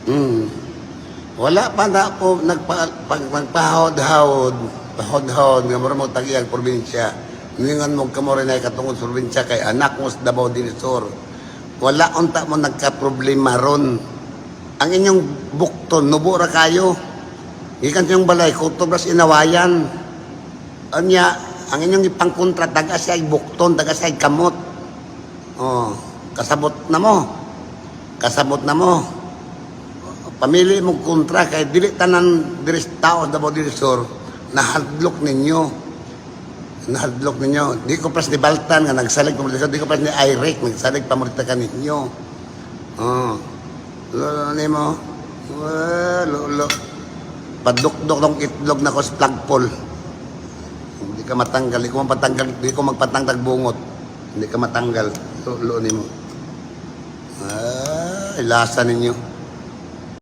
Mm. Wala pa na po nagpahod-hawod, pahod-hawod nga mo tagiyang probinsya. Ningan mo kamo rin ay katungod sa probinsya kay anak mo sa Davao del Sur. Wala unta mo nagka-problema ron. Ang inyong bukton, nubo ra kayo. Ikan yung balay, kutubras inawayan. Anya, ang inyong ipangkontra, taga siya bukton, taga siya kamot. Oh, kasabot na mo. Kasabot na mo. Pamili mong kontra kay dili tanan diri tao Davao del Sur nahadlok ninyo. Nahadlok ninyo. Di ko pas ni Baltan nga nagsalig pa mo di ko pas ni Irek nagsalig pa mo ninyo. Oh. Lolo ni mo. Lolo. Padukdok ng itlog na ko sa flagpole. Hindi ka matanggal, di ko mapatanggal, di ko magpatangtag bungot. Hindi ka matanggal. Lolo ni mo. Lasa ninyo.